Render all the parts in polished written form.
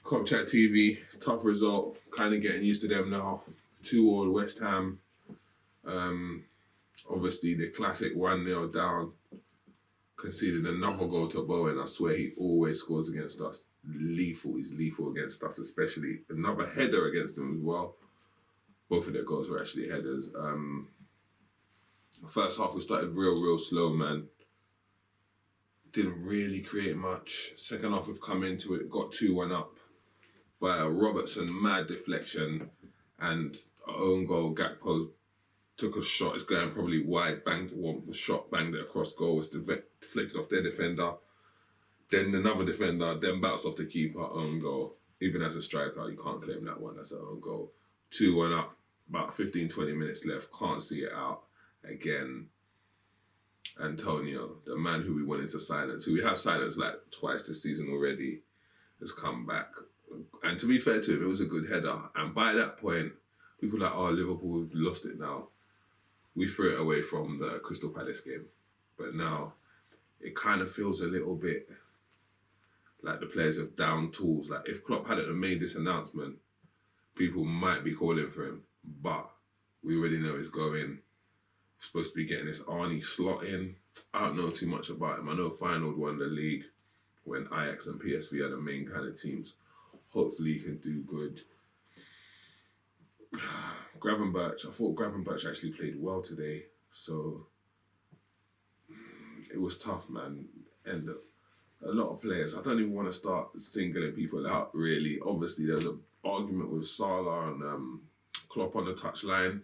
Cop Chat TV, tough result. Kind of getting used to them now. 2-2 West Ham. Obviously, the classic 1-0 down. Conceded another goal to Bowen. I swear he always scores against us. Lethal. He's lethal against us, especially. Another header against him as well. Both of their goals were actually headers. First half, we started real slow, man. Didn't really create much. Second half, we've come into it, got 2-1 up via Robertson, mad deflection, and our own goal. Gakpo took a shot, it's going probably wide, banged the shot, banged it across goal, it's deflected off their defender, then another defender, then bounced off the keeper, own goal. Even as a striker, you can't claim that one, that's an own goal. 2-1 up, about 15-20 minutes left, can't see it out. Again, Antonio, the man who we wanted to silence, who we have silenced like twice this season already, has come back. And to be fair to him, it was a good header. And by that point, people were like, oh, Liverpool have lost it now. We threw it away from the Crystal Palace game. But now, it kind of feels a little bit like the players have down tools. Like, if Klopp hadn't made this announcement, people might be calling for him. But we already know he's going. We're supposed to be getting this Arnie slot in. I don't know too much about him. I know Feyenoord won the league when Ajax and PSV are the main kind of teams. Hopefully he can do good. Gravenberch, I thought Gravenberch actually played well today. So it was tough, man. And a lot of players, I don't even want to start singling people out, really. Obviously, there's an argument with Salah and Klopp on the touchline.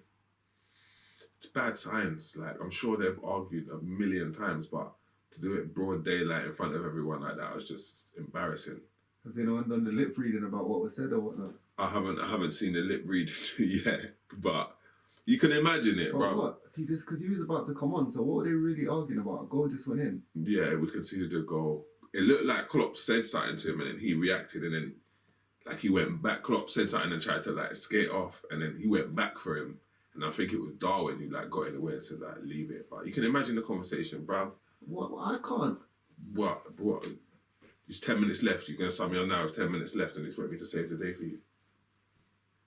It's bad signs. Like, I'm sure they've argued a million times, but to do it broad daylight in front of everyone like that was just embarrassing. Has anyone done the lip reading about what was said or whatnot? I haven't seen the lip reading yet, but you can imagine it, bro. What? Because he was about to come on, so what were they really arguing about? A goal just went in. Yeah, we conceded a goal. It looked like Klopp said something to him and then he reacted and then like he went back. Klopp said something and tried to like skate off and then he went back for him. And I think it was Darwin who like got in the way and said like, leave it. But you can imagine the conversation, bruv. What? I can't. What? It's 10 minutes left. You're going to sum me on now with 10 minutes left and expect me to save the day for you.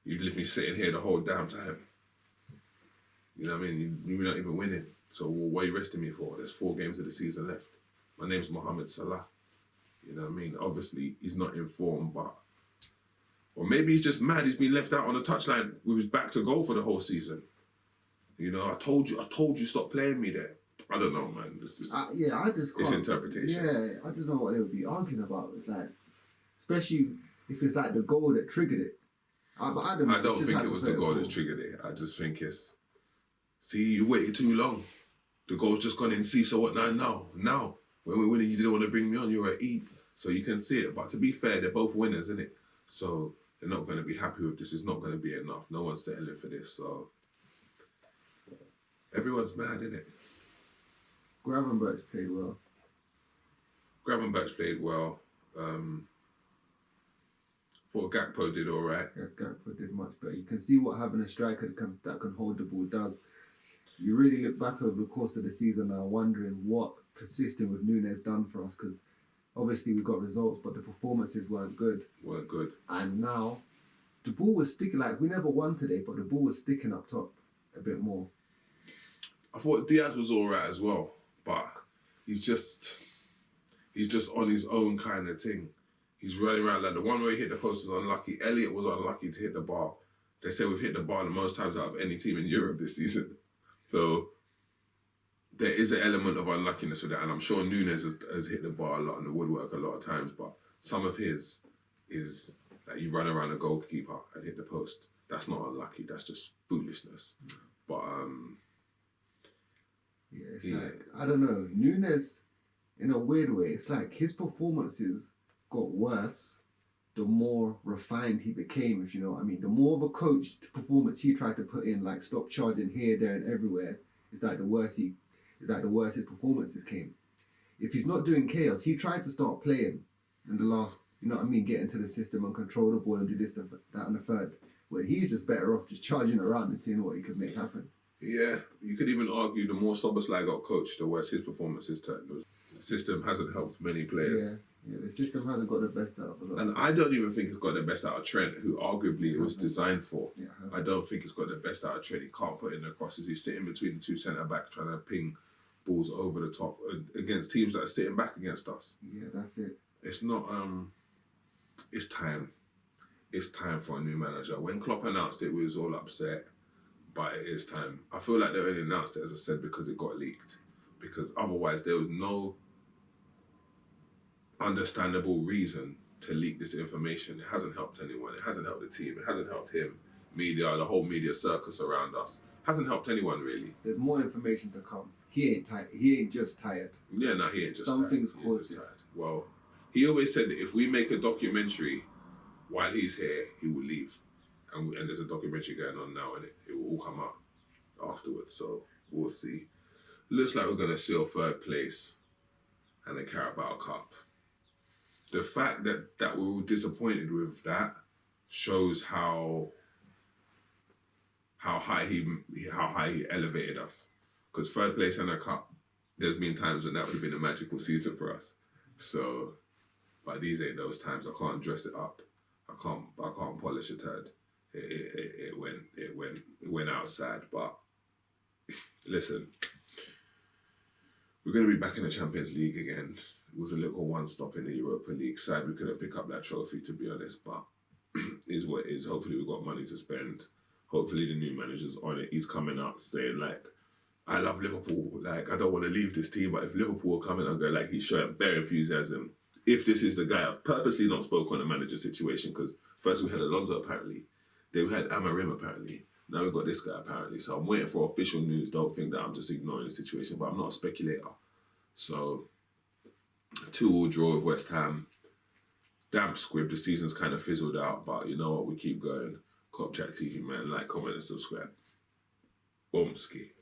You'd leave me sitting here the whole damn time. You know what I mean? You're not even winning. So what are you resting me for? There's 4 games of the season left. My name's Mohamed Salah. You know what I mean? Obviously, he's not in form, but... Or maybe he's just mad. He's been left out on the touchline with his back to goal for the whole season. You know, I told you stop playing me there. I don't know, man. This is, I just can't. It's interpretation. Yeah, I don't know what they would be arguing about. Like, especially if it's like the goal that triggered it. I don't think it was the goal that triggered it. I just think it's... See, you waited too long. The goal's just gone in. See, so what now? Now, when we're winning, you didn't want to bring me on. You're at E. So you can see it. But to be fair, they're both winners, isn't it? So they're not going to be happy with this. It's not going to be enough. No one's settling for this. So everyone's mad, isn't it? Gravenberch played well. Gravenberch played well. Thought Gakpo did all right. Yeah, Gakpo did much better. You can see what having a striker that can hold the ball does. You really look back over the course of the season now wondering what persisting with Nunes done for us, because obviously we got results, but the performances weren't good. And now, the ball was sticking, like we never won today, but the ball was sticking up top a bit more. I thought Diaz was all right as well, but he's just on his own kind of thing. He's running around like the one where he hit the post was unlucky. Elliott was unlucky to hit the bar. They say we've hit the bar the most times out of any team in Europe this season. So there is an element of unluckiness with that, and I'm sure Nunes has hit the bar a lot in the woodwork a lot of times, but some of his is that you run around a goalkeeper and hit the post. That's not unlucky, that's just foolishness. But yeah, it's like, I don't know, Nunes, in a weird way, it's like his performances got worse the more refined he became, if you know what I mean. The more of a coached performance he tried to put in, like stop charging here, there and everywhere, it's like the worse his performances came. If he's not doing chaos, he tried to start playing in the last, you know what I mean, get into the system and control the ball and do this, that and the third. Where he's just better off just charging around and seeing what he could make happen. Yeah, you could even argue the more Szoboszlai got coached, the worse his performances turned. The system hasn't helped many players. Yeah, the system hasn't got the best out of a lot. And I don't even think it's got the best out of Trent, who arguably it was designed for. Yeah, I don't think it's got the best out of Trent. He can't put in the crosses. He's sitting between the two centre backs trying to ping balls over the top against teams that are sitting back against us. Yeah, that's it. It's not. It's time. It's time for a new manager. When Klopp announced it, we was all upset, but it is time. I feel like they only announced it, as I said, because it got leaked. Because otherwise, there was no understandable reason to leak this information. It hasn't helped anyone. It hasn't helped the team. It hasn't helped him. Media, the whole media circus around us. Hasn't helped anyone really. There's more information to come. He ain't tired. He ain't just tired. Yeah, no, he ain't just Something's tired. caused this. Well, he always said that if we make a documentary while he's here, he will leave. And there's a documentary going on now, and it will all come out afterwards. So we'll see. Looks like we're going to seal third place and the Carabao Cup. The fact that we're all disappointed with that shows how high he elevated us. Because third place and a cup, there's been times when that would have been a magical season for us. So, but these ain't those times. I can't dress it up. I can't polish a turd. It went outside. But listen, we're going to be back in the Champions League again. It was a little one-stop in the Europa League side. We couldn't pick up that trophy, to be honest, but is what it is. Hopefully we've got money to spend. Hopefully the new manager's on it. He's coming out saying, like, I love Liverpool. Like, I don't want to leave this team, but if Liverpool come in and go, like, he's showing bare enthusiasm. If this is the guy, I've purposely not spoke on the manager situation, because first we had Alonso, apparently. Then we had Amarim, apparently. Now we've got this guy, apparently. So I'm waiting for official news. Don't think that I'm just ignoring the situation, but I'm not a speculator. So 2-2 draw with West Ham. Damp squib, the season's kind of fizzled out, but you know what, we keep going. Cop Chat TV, man. Like, comment and subscribe. Boomski.